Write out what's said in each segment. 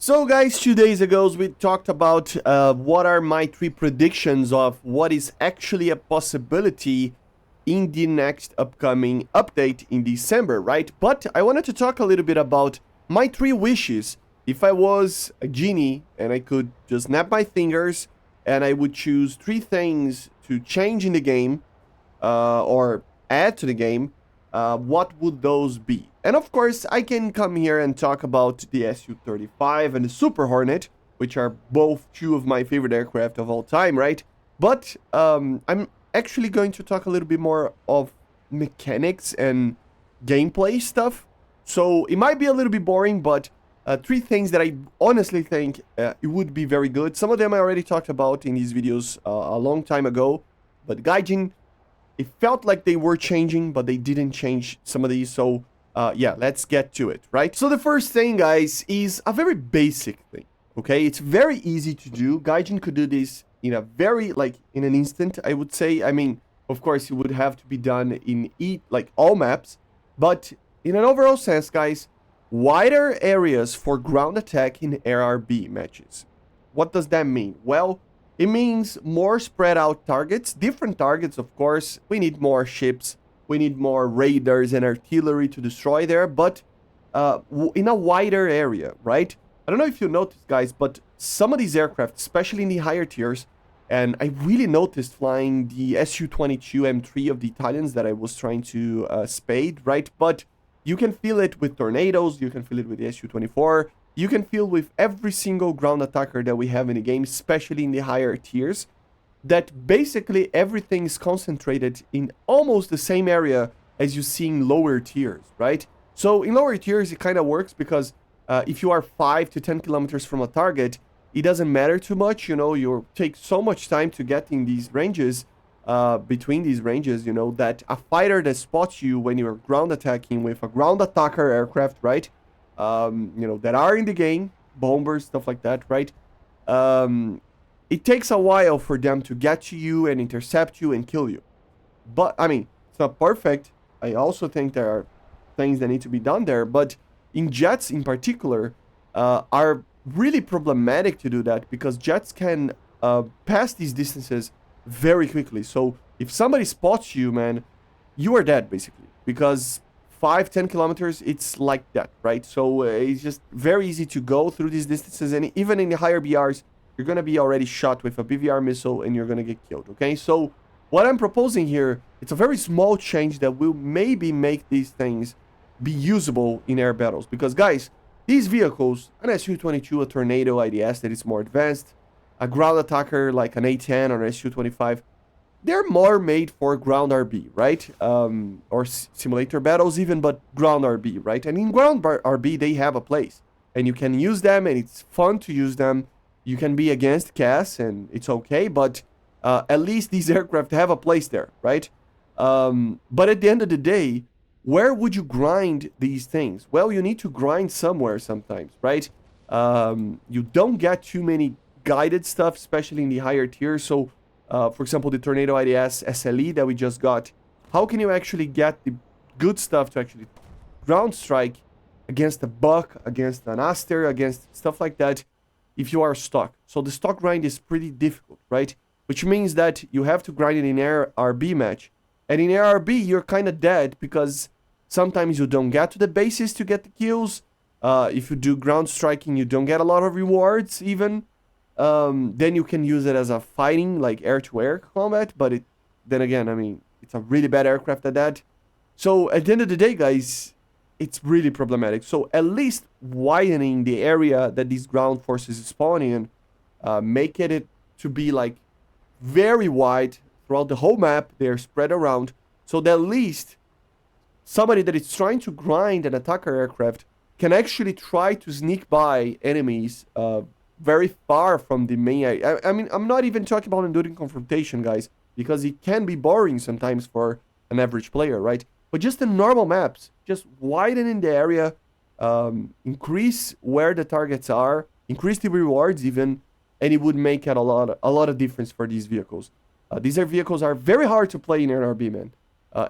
So guys, 2 days ago we talked about what are my three predictions of what is actually a possibility in the next upcoming update in December, right? But I wanted to talk a little bit about my three wishes. If I was a genie and I could just snap my fingers and I would choose three things to change in the game, or add to the game, what would those be? And of course, I can come here and talk about the Su-35 and the Super Hornet, which are both two of my favorite aircraft of all time, right? But I'm actually going to talk a little bit more of mechanics and gameplay stuff. So it might be a little bit boring, but three things that I honestly think it would be very good. Some of them I already talked about in these videos a long time ago, but Gaijin, it felt like they were changing, but they didn't change some of these. So yeah, let's get to it, right? So the first thing, guys, is a very basic thing, okay? It's very easy to do. Gaijin could do this in a very, in an instant, I would say. I mean, of course, it would have to be done in all maps, but in an overall sense, guys, wider areas for ground attack in RRB matches. What does that mean? Well, it means more spread out targets, different targets, of course. We need more ships, we need more radars and artillery to destroy there, but in a wider area, right? I don't know if you noticed, guys, but some of these aircraft, especially in the higher tiers, and I really noticed flying the Su-22 M3 of the Italians that I was trying to spade, right? But you can feel it with Tornadoes, you can feel it with the Su-24, you can feel with every single ground attacker that we have in the game, especially in the higher tiers, that basically everything is concentrated in almost the same area as you see in lower tiers, right? So in lower tiers, it kind of works because if you are 5 to 10 kilometers from a target, it doesn't matter too much, you know, you take so much time to get in these ranges, between these ranges, you know, that a fighter that spots you when you're ground attacking with a ground attacker aircraft, right? You know, that are in the game, bombers, stuff like that, right? It takes a while for them to get to you and intercept you and kill you. But, I mean, it's not perfect. I also think there are things that need to be done there, but in jets in particular, are really problematic to do that because jets can pass these distances very quickly. So if somebody spots you, man, you are dead basically because 5-10 kilometers, it's like that, right? So it's just very easy to go through these distances, and even in the higher BRs, you're gonna be already shot with a BVR missile and you're gonna get killed, okay? So what I'm proposing here, it's a very small change that will maybe make these things be usable in air battles. Because guys, these vehicles, an Su-22, a Tornado IDS that is more advanced, a ground attacker like an A-10 or an Su-25, they're more made for ground RB, right? Or simulator battles even, but ground RB, right? And in ground RB, they have a place. And you can use them, and it's fun to use them. You can be against CAS, and it's okay, but at least these aircraft have a place there, right? But at the end of the day, where would you grind these things? Well, you need to grind somewhere sometimes, right? You don't get too many guided stuff, especially in the higher tiers, so for example, the Tornado IDS SLE that we just got, how can you actually get the good stuff to actually ground strike against a Buck, against an Aster, against stuff like that if you are stuck? So the stock grind is pretty difficult, right? Which means that you have to grind it in Air RB match. And in Air RB, you're kind of dead because sometimes you don't get to the bases to get the kills. If you do ground striking, you don't get a lot of rewards even. Then you can use it as a fighting, like air-to-air combat, but then again, I mean, it's a really bad aircraft at that. So at the end of the day, guys, it's really problematic. So at least widening the area that these ground forces spawn in, make it to be like very wide throughout the whole map. They're spread around, so that at least somebody that is trying to grind an attacker aircraft can actually try to sneak by enemies, very far from the main area. I mean, I'm not even talking about enduring confrontation, guys, because it can be boring sometimes for an average player, right? But just in normal maps, just widening the area, increase where the targets are, increase the rewards even, and it would make it a lot of difference for these vehicles. These vehicles are very hard to play in NRB, man.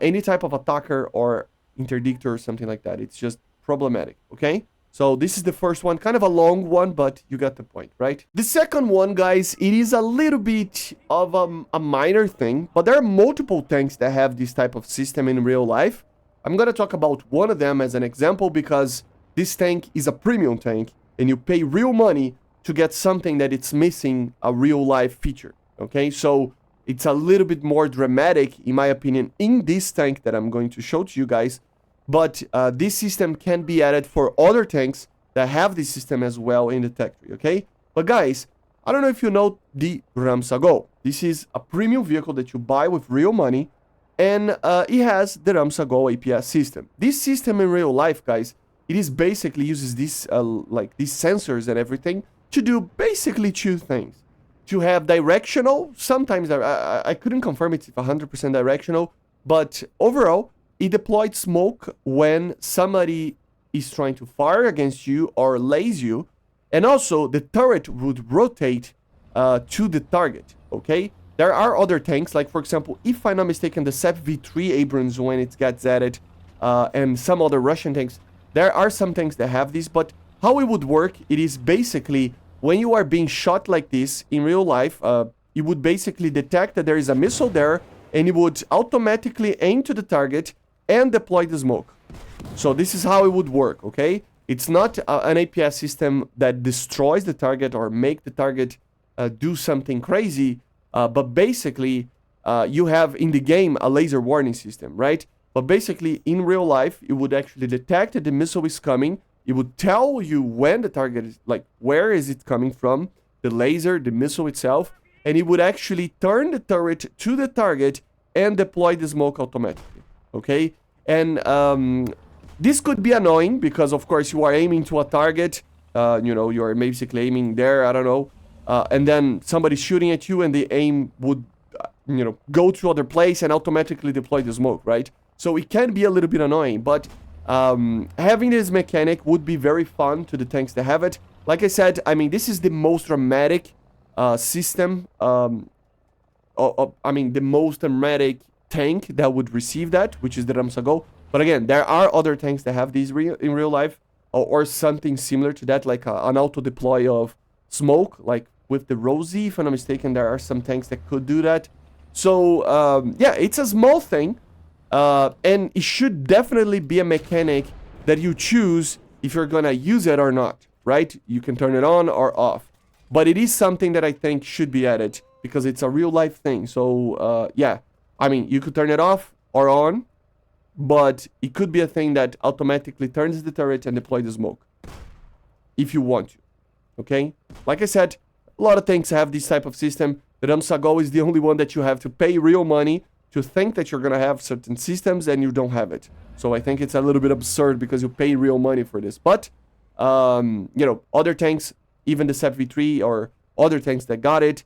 Any type of attacker or interdictor or something like that, it's just problematic, okay? So this is the first one, kind of a long one, but you got the point, right? The second one, guys, it is a little bit of a minor thing, but there are multiple tanks that have this type of system in real life. I'm gonna talk about one of them as an example because this tank is a premium tank and you pay real money to get something that it's missing a real life feature, okay? So it's a little bit more dramatic, in my opinion, in this tank that I'm going to show to you guys. But this system can be added for other tanks that have this system as well in the tech tree, okay? But guys, I don't know if you know the Ramsa Go. This is a premium vehicle that you buy with real money, and it has the Ramsa Go APS system. This system in real life, guys, it is basically uses this like these sensors and everything to do basically two things. To have directional, sometimes I couldn't confirm it's 100% directional, but overall, it deployed smoke when somebody is trying to fire against you or laze you. And also, the turret would rotate to the target, okay? There are other tanks, like for example, if I'm not mistaken, the SEP V3 Abrams when it gets added, and some other Russian tanks, there are some tanks that have this, but how it would work, it is basically, when you are being shot like this in real life, it would basically detect that there is a missile there, and it would automatically aim to the target and deploy the smoke. So this is how it would work, okay? It's not an APS system that destroys the target or make the target do something crazy, but basically you have in the game a laser warning system, right? But basically in real life, it would actually detect that the missile is coming. It would tell you when the target is, like where is it coming from, the laser, the missile itself, and it would actually turn the turret to the target and deploy the smoke automatically, okay? And this could be annoying because, of course, you are aiming to a target. You know, you're basically aiming there, I don't know. And then somebody's shooting at you and the aim would, you know, go to other place and automatically deploy the smoke, right? So it can be a little bit annoying, but having this mechanic would be very fun to the tanks that have it. Like I said, I mean, this is the most dramatic system. I mean, the most dramatic tank that would receive that, which is the Ramsa Go. But again, there are other tanks that have these in real life, or something similar to that, like an auto deploy of smoke, like with the Rosie, if I'm not mistaken. There are some tanks that could do that. So yeah, it's a small thing, and it should definitely be a mechanic that you choose if you're gonna use it or not, right? You can turn it on or off, but it is something that I think should be added because it's a real life thing. So yeah, I mean, you could turn it off or on, but it could be a thing that automatically turns the turret and deploy the smoke if you want to, okay? Like I said, a lot of tanks have this type of system. The Ramsa Go is the only one that you have to pay real money to think that you're gonna have certain systems and you don't have it. So I think it's a little bit absurd because you pay real money for this. But, you know, other tanks, even the SEP V3 or other tanks that got it,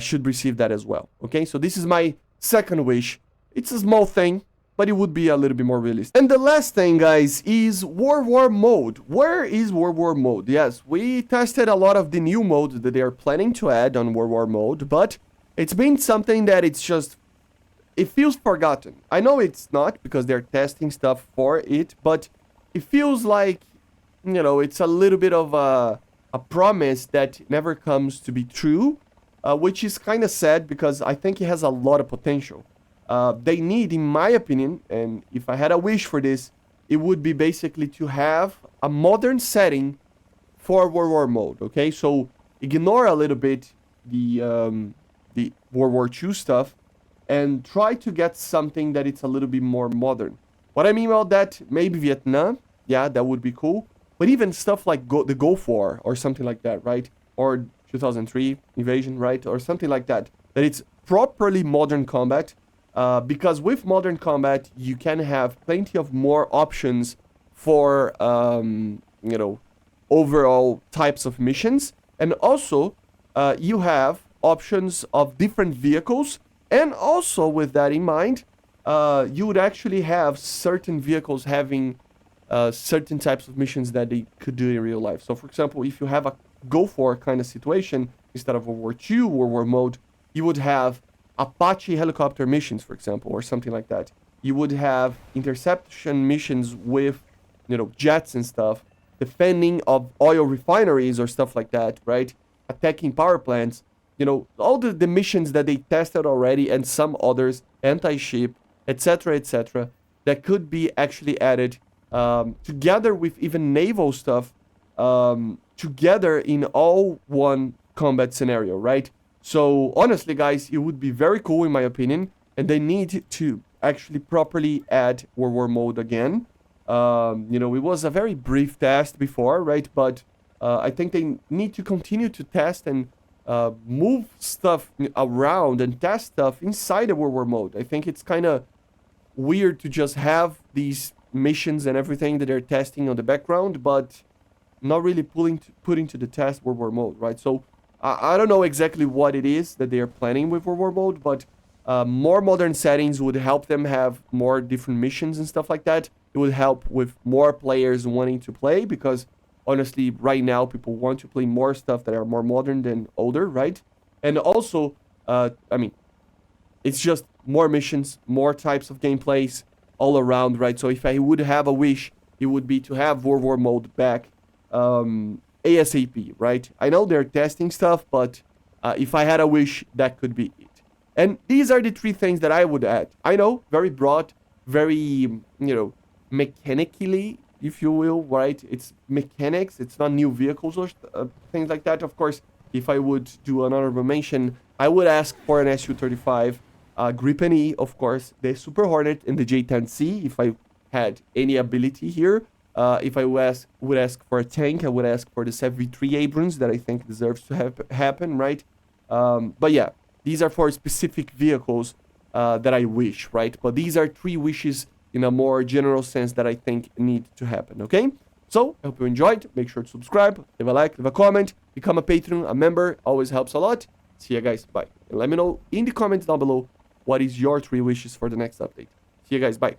should receive that as well, okay? So this is my second wish. It's a small thing, but it would be a little bit more realistic. And the last thing, guys, is World War mode. Where is World War mode? Yes, we tested a lot of the new modes that they are planning to add on World War mode, but it's been something that it's just, it feels forgotten. I know it's not because they're testing stuff for it, but it feels like, you know, it's a little bit of a promise that never comes to be true, which is kind of sad because I think it has a lot of potential. They need, in my opinion, and if I had a wish for this, it would be basically to have a modern setting for World War mode, okay? So ignore a little bit the World War II stuff and try to get something that it's a little bit more modern. What I mean about that, maybe Vietnam, yeah, that would be cool. But even stuff like the Gulf War or something like that, right? Or 2003 invasion, right? Or something like that. That it's properly modern combat. Because with modern combat, you can have plenty of more options for, you know, overall types of missions. And also, you have options of different vehicles. And also, with that in mind, you would actually have certain vehicles having certain types of missions that they could do in real life. So, for example, if you have a Gulf War kind of situation, instead of World War II, World War mode, you would have Apache helicopter missions, for example, or something like that. You would have interception missions with, you know, jets and stuff. defending of oil refineries or stuff like that, right? Attacking power plants, all the missions that they tested already and some others, anti-ship, etc., that could be actually added together with even naval stuff together in all one combat scenario, right? So honestly, guys, it would be very cool in my opinion, and they need to actually properly add World War mode again. It was a very brief test before, right? But I think they need to continue to test and move stuff around and test stuff inside the World War mode. I think it's kind of weird to just have these missions and everything that they're testing on the background, but not really putting to the test World War mode, right? So I don't know exactly what it is that they are planning with World War mode, but more modern settings would help them have more different missions and stuff like that. It would help with more players wanting to play, because honestly, right now, people want to play more stuff that are more modern than older, right? And also, it's just more missions, more types of gameplays all around, right? So if I would have a wish, it would be to have World War mode back ASAP, right? I know they're testing stuff, but if I had a wish, that could be it. And these are the three things that I would add. I know, very broad, very, mechanically, if you will, right? It's mechanics, it's not new vehicles or things like that. Of course, if I would do an honorable mention, I would ask for an Su-35, Gripen E, of course, the Super Hornet, and the J-10C, if I had any ability here. If I would ask for a tank, I would ask for the 73 Abrams that I think deserves to happen, right? But yeah, these are for specific vehicles that I wish, right? But these are three wishes in a more general sense that I think need to happen, okay? So, I hope you enjoyed. Make sure to subscribe, leave a like, leave a comment, become a patron, a member. Always helps a lot. See you guys. Bye. And let me know in the comments down below what is your three wishes for the next update. See you guys. Bye.